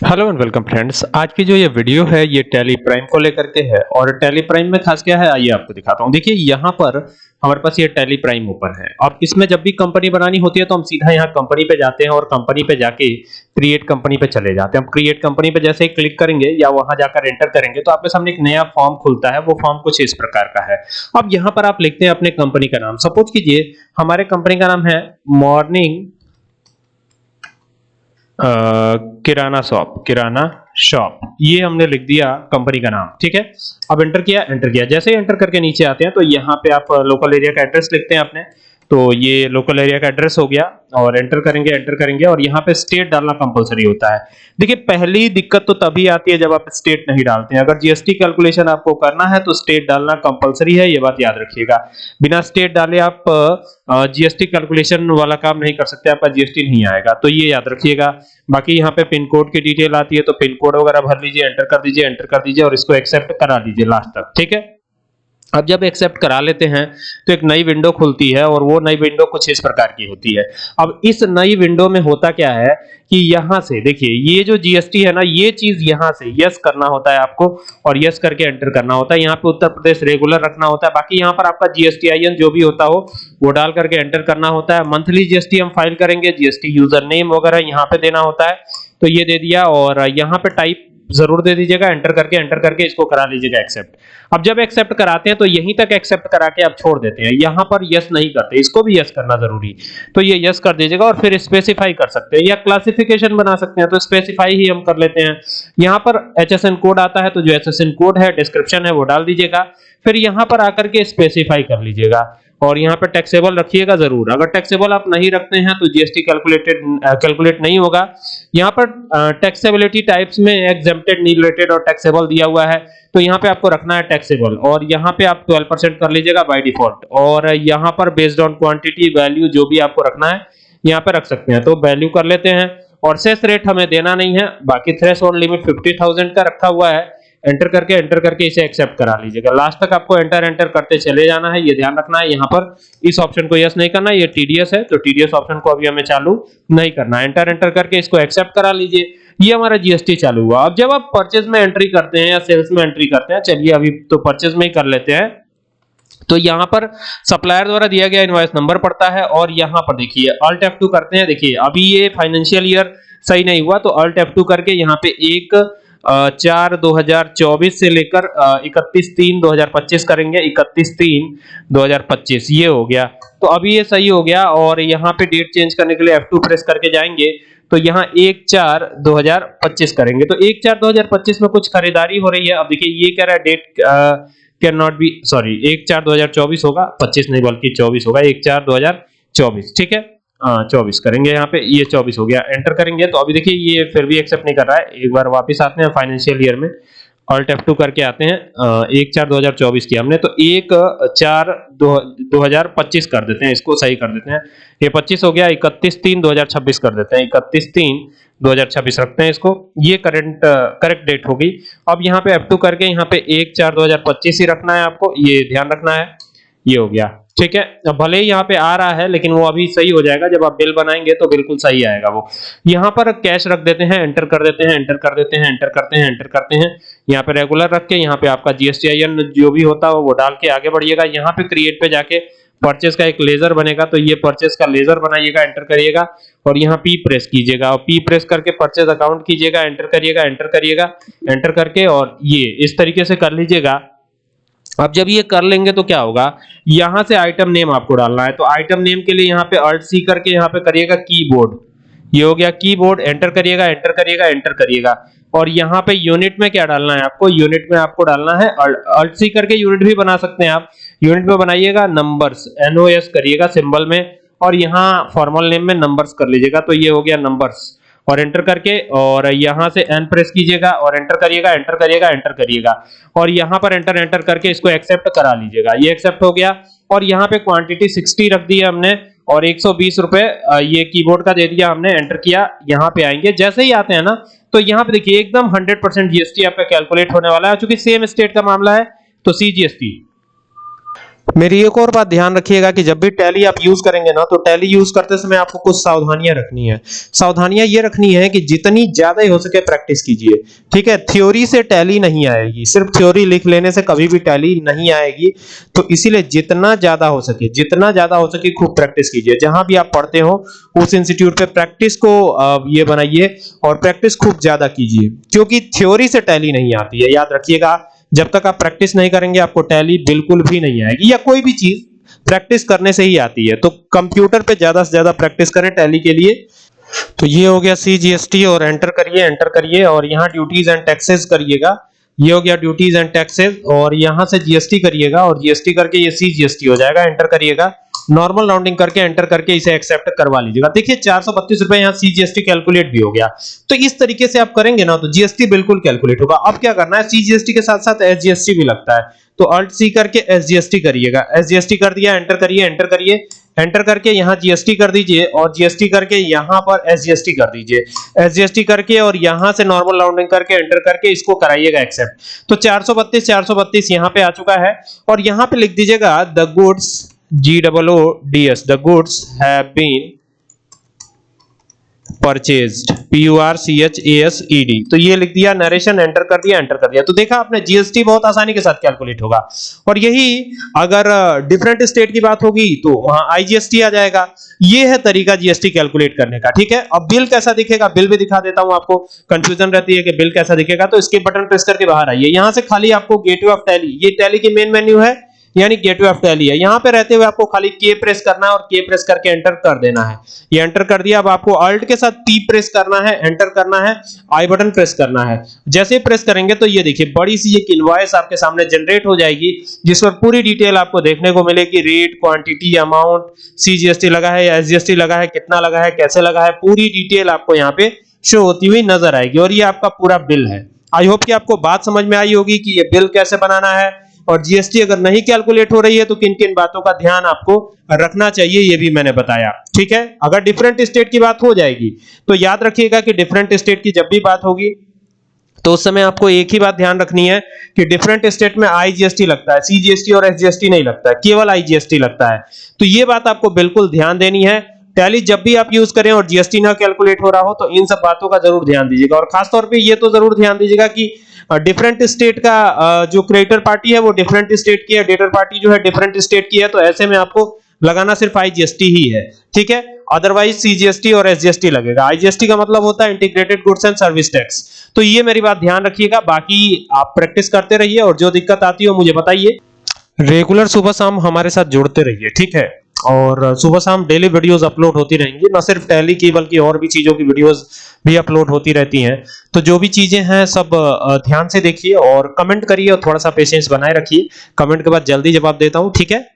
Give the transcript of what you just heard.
Hello and welcome friends. आज की जो ये वीडियो है ये टैली प्राइम को लेकर के है और टैली प्राइम में खास क्या है आइए आपको दिखाता हूँ। देखिए यहाँ पर हमारे पास ये टैली प्राइम ओपन है और इसमें जब भी कंपनी बनानी होती है तो हम सीधा यहाँ कंपनी पे जाते हैं और कंपनी पे जाके क्रिएट कंपनी पे चले जाते हैं। हम क्रिएट कंपनी पे जैसे ही क्लिक करेंगे या वहां जाकर एंटर करेंगे तो आपके सामने एक नया फॉर्म खुलता है। वो फॉर्म कुछ इस प्रकार का है। अब यहाँ पर आप लिखते हैं अपने कंपनी का नाम। सपोज कीजिए हमारे कंपनी का नाम है मॉर्निंग किराना शॉप ये हमने लिख दिया कंपनी का नाम। ठीक है, अब एंटर किया। जैसे ही एंटर करके नीचे आते हैं तो यहाँ पे आप लोकल एरिया का एड्रेस लिखते हैं अपने। तो ये लोकल एरिया का एड्रेस हो गया और एंटर करेंगे और यहाँ पे स्टेट डालना कंपलसरी होता है। देखिए पहली दिक्कत तो तभी आती है जब आप स्टेट नहीं डालते हैं। अगर जीएसटी कैलकुलेशन आपको करना है तो स्टेट डालना कंपलसरी है, ये बात याद रखिएगा। बिना स्टेट डाले आप जीएसटी कैलकुलेशन वाला काम नहीं कर सकते, आपका जीएसटी नहीं आएगा, तो ये याद रखिएगा। बाकी यहाँ पे पिन कोड की डिटेल आती है तो पिन कोड वगैरह भर लीजिए, एंटर कर दीजिए और इसको एक्सेप्ट करा लीजिए लास्ट तक। ठीक है, अब जब एक्सेप्ट करा लेते हैं तो एक नई विंडो खुलती है और वो नई विंडो कुछ इस प्रकार की होती है। अब इस नई विंडो में होता क्या है कि यहां से देखिए ये जो जीएसटी है ना, ये चीज यहां से यस करना होता है आपको और यस करके एंटर करना होता है। यहाँ पे उत्तर प्रदेश रेगुलर रखना होता है। बाकी यहाँ पर आपका जीएसटीआईएन जो भी होता हो वो डाल करके एंटर करना होता है। मंथली जीएसटी हम फाइल करेंगे, जीएसटी यूजर नेम वगैरह यहाँ पे देना होता है, तो ये दे दिया और यहाँ पे टाइप जरूर दे दीजिएगा। एंटर करके इसको करा लीजिएगा एक्सेप्ट। अब जब एक्सेप्ट कराते हैं तो यहीं तक एक्सेप्ट करा के आप छोड़ देते हैं, यहां पर यस नहीं करते, इसको भी यस करना जरूरी, तो ये यस कर दीजिएगा और फिर स्पेसिफाई कर सकते हैं या क्लासिफिकेशन बना सकते हैं, तो स्पेसिफाई ही हम कर लेते हैं। यहां पर एचएसएन कोड आता है तो जो एचएसएन कोड है डिस्क्रिप्शन है वो डाल दीजिएगा। फिर यहां पर आकर के स्पेसिफाई कर लीजिएगा और यहाँ पे टैक्सेबल रखिएगा जरूर। अगर टैक्सेबल आप नहीं रखते हैं तो जीएसटी कैलकुलेट नहीं होगा। यहाँ पर टैक्सेबिलिटी टाइप्स में एग्जेम्प्टेड, नील-रेटेड और टैक्सेबल दिया हुआ है, तो यहाँ पे आपको रखना है टैक्सेबल और यहाँ पे आप 12% कर लीजिएगा बाय डिफॉल्ट। और यहाँ पर बेस्ड ऑन क्वांटिटी वैल्यू जो भी आपको रखना है यहाँ पे रख सकते हैं, तो वैल्यू कर लेते हैं। और सेस रेट हमें देना नहीं है, बाकी थ्रेशोल्ड लिमिट 50,000 का रखा हुआ है। एंटर करके इसे एक्सेप्ट करा लीजिएगा। लास्ट तक आपको एंटर करते चले जाना है, ये ध्यान रखना है। यहाँ पर इस ऑप्शन को यस नहीं करना, ये टीडीएस है तो टीडीएस ऑप्शन को अभी हमें चालू नहीं करना। एंटर करके इसको एक्सेप्ट करा लीजिए। ये हमारा जीएसटी चालू हुआ। अब जब आप परचेज में एंट्री करते हैं या सेल्स में एंट्री करते हैं, चलिए अभी तो परचेज में ही कर लेते हैं, तो यहाँ पर सप्लायर द्वारा दिया गया इनवॉइस नंबर पड़ता है और यहाँ पर देखिए अल्ट F2 करते हैं। देखिए अभी ये फाइनेंशियल ईयर सही नहीं हुआ तो अल्ट F2 करके यहाँ पे 1/4/2024 से लेकर 31/3/2025 करेंगे। 31/3/2025 ये हो गया, तो अभी ये सही हो गया। और यहाँ पे डेट चेंज करने के लिए F2 प्रेस करके जाएंगे तो यहाँ 1/4/2025 करेंगे। तो 1/4/2025 में कुछ खरीदारी हो रही है। अब देखिए ये कह रहा है date can not be, sorry 1/4/2024 होगा, 25 नहीं बल्कि 24 होगा, 1/4/2024। ठीक है, 24 करेंगे यहाँ पे, ये 24 हो गया। एंटर करेंगे तो अभी देखिए ये फिर भी एक्सेप्ट नहीं कर रहा है। एक बार वापस आते हैं फाइनेंशियल ईयर में, अल्ट F2 करके आते हैं। 1/4/2024 किया हमने तो 1/4/2025 कर देते हैं, इसको सही कर देते हैं। ये 25 हो गया, 31/3/2026 कर देते हैं, 31/3/2026 रखते हैं इसको। ये करेक्ट डेट होगी। अब यहाँ पे F2 करके यहाँ पे 1/4/2025 ही रखना है आपको, ये ध्यान रखना है। ये हो गया, ठीक है। अब भले ही यहाँ पे आ रहा है लेकिन वो अभी सही हो जाएगा, जब आप बिल बनाएंगे तो बिल्कुल सही आएगा वो। यहाँ पर कैश रख देते हैं, एंटर कर देते हैं, एंटर करते हैं। यहाँ पे रेगुलर रख के यहाँ पे आपका जीएसटीआईएन जो भी होता है वो डाल के आगे बढ़िएगा। यहाँ पे क्रिएट पे जाके परचेज का एक लेजर बनेगा तो ये परचेज का लेजर बनाइएगा, एंटर करिएगा और यहाँ पी प्रेस कीजिएगा और पी प्रेस करके परचेज अकाउंट कीजिएगा, एंटर करके और ये इस तरीके से कर लीजिएगा। अब जब ये कर लेंगे तो क्या होगा, यहां से आइटम नेम आपको डालना है, तो आइटम नेम के लिए यहाँ पे अल्ट सी करके यहाँ पे करिएगा कीबोर्ड। ये हो गया कीबोर्ड, एंटर करिएगा और यहाँ पे यूनिट में क्या डालना है आपको, यूनिट में आपको डालना है अल्ट सी करके यूनिट भी बना सकते हैं आप। यूनिट में बनाइएगा नंबर्स, NOS करिएगा सिंबल में और यहाँ फॉर्मल नेम में नंबर्स कर लीजिएगा, तो ये हो गया नंबर्स। और एंटर करके और यहां से एन प्रेस कीजिएगा और एंटर करिएगा और यहां पर एंटर करके इसको एक्सेप्ट करा लीजिएगा। ये एक्सेप्ट हो गया और यहां पे क्वांटिटी 60 रख दी है हमने और 120 रुपए ये कीबोर्ड का दे दिया हमने, एंटर किया। यहां पे आएंगे, जैसे ही आते हैं ना तो यहां पे देखिए एकदम 100% जीएसटी आपका कैलकुलेट होने वाला है। चूंकि सेम स्टेट का मामला है तो सीजीएसटी मेरी एक और बात ध्यान रखिएगा कि जब भी टैली आप यूज करेंगे ना, तो टैली यूज करते समय आपको कुछ सावधानियां रखनी है। सावधानियां ये रखनी है कि जितनी ज्यादा हो सके प्रैक्टिस कीजिए, ठीक है। थ्योरी से टैली नहीं आएगी, सिर्फ थ्योरी लिख लेने से कभी भी टैली नहीं आएगी। तो इसीलिए जितना ज्यादा हो सके खूब प्रैक्टिस कीजिए। जहां भी आप पढ़ते हो उस इंस्टीट्यूट पे प्रैक्टिस को ये बनाइए और प्रैक्टिस खूब ज्यादा कीजिए, क्योंकि थ्योरी से टैली नहीं आती है, याद रखिएगा। जब तक आप प्रैक्टिस नहीं करेंगे आपको टैली बिल्कुल भी नहीं आएगी, या कोई भी चीज प्रैक्टिस करने से ही आती है। तो कंप्यूटर पे ज्यादा से ज्यादा प्रैक्टिस करें टैली के लिए। तो ये हो गया CGST, और एंटर करिए और यहाँ ड्यूटीज एंड टैक्सेस करिएगा। ये हो गया ड्यूटीज एंड टैक्सेस, और यहाँ से GST करिएगा और GST करके ये CGST हो जाएगा। एंटर करिएगा, नॉर्मल राउंडिंग करके एंटर करके इसे एक्सेप्ट करवा लीजिएगा। देखिए 432 रुपए यहाँ CGST कैलकुलेट भी हो गया। तो इस तरीके से आप करेंगे ना तो GST बिल्कुल कैलकुलेट होगा। अब क्या करना है, CGST के साथ साथ SGST भी लगता है, तो Alt C करके SGST करिएगा। SGST कर दिया, एंटर करिए, एंटर करके यहाँ GST कर दीजिए और GST करके यहाँ पर SGST कर दीजिए। SGST करके और यहाँ से नॉर्मल राउंडिंग करके एंटर करके इसको कराइएगा एक्सेप्ट। तो 432 यहाँ पे आ चुका है, और यहाँ पे लिख दीजिएगा the goods GOODS, the goods have been purchased, PURCHASED। तो ये लिख दिया, नरेशन एंटर कर दिया। तो देखा आपने GST बहुत आसानी के साथ कैलकुलेट होगा। और यही अगर डिफरेंट स्टेट की बात होगी तो वहां IGST आ जाएगा। ये है तरीका GST कैलकुलेट करने का, ठीक है। अब बिल कैसा दिखेगा, बिल भी दिखा देता हूं आपको। कंफ्यूजन रहती है कि बिल कैसा दिखेगा, तो इसके बटन प्रेस करके बाहर आइए। यहां से खाली आपको गेटवे ऑफ टैली, ये टैली की मेन मेन्यू है, यानी गेटवे ऑफ टैली है। यहां पे रहते हुए आपको खाली K प्रेस करना है और K प्रेस करके एंटर कर देना है। ये एंटर कर दिया। अब आपको Alt के साथ P प्रेस करना है, एंटर करना है, I बटन प्रेस करना है। जैसे प्रेस करेंगे तो ये देखिए बड़ी सी एक इनवॉइस आपके सामने जनरेट हो जाएगी, जिस पर पूरी डिटेल आपको देखने को मिलेगी। रेट, क्वांटिटी, अमाउंट, CGST लगा है या SGST लगा है, कितना लगा है, कैसे लगा है, पूरी डिटेल आपको यहाँ पे शो होती हुई नजर आएगी। और ये आपका पूरा बिल है। आई होप कि आपको बात समझ में आई होगी कि ये बिल कैसे बनाना है, और GST अगर नहीं कैलकुलेट हो रही है तो किन किन बातों का ध्यान आपको रखना चाहिए, ये भी मैंने बताया, ठीक है। अगर डिफरेंट स्टेट की बात हो जाएगी तो याद रखिएगा कि डिफरेंट स्टेट की जब भी बात होगी तो उस समय आपको एक ही बात ध्यान रखनी है कि डिफरेंट स्टेट में IGST लगता है, CGST और SGST नहीं लगता है, केवल IGST लगता है। तो ये बात आपको बिल्कुल ध्यान देनी है। टैली जब भी आप यूज करें और GST ना कैलकुलेट हो रहा हो तो इन सब बातों का जरूर ध्यान दीजिएगा। और खास तौर पे ये तो जरूर ध्यान दीजिएगा कि डिफरेंट स्टेट का जो क्रेडिटर पार्टी है वो डिफरेंट स्टेट की है, डेटर पार्टी जो है डिफरेंट स्टेट की है। तो ऐसे में आपको लगाना सिर्फ IGST ही है, ठीक है। अदरवाइज CGST और SGST लगेगा। IGST का मतलब होता है integrated goods and service tax. तो ये मेरी बात ध्यान रखिएगा। बाकी आप प्रैक्टिस करते रहिए और जो दिक्कत आती हो मुझे बताइए। रेगुलर सुबह शाम हमारे साथ जुड़ते रहिए, ठीक है। और सुबह शाम डेली वीडियोस अपलोड होती रहेंगी, न सिर्फ टैली की बल्कि और भी चीजों की वीडियोस भी अपलोड होती रहती हैं। तो जो भी चीजें हैं सब ध्यान से देखिए और कमेंट करिए और थोड़ा सा पेशेंस बनाए रखिए। कमेंट के बाद जल्दी जवाब देता हूं, ठीक है।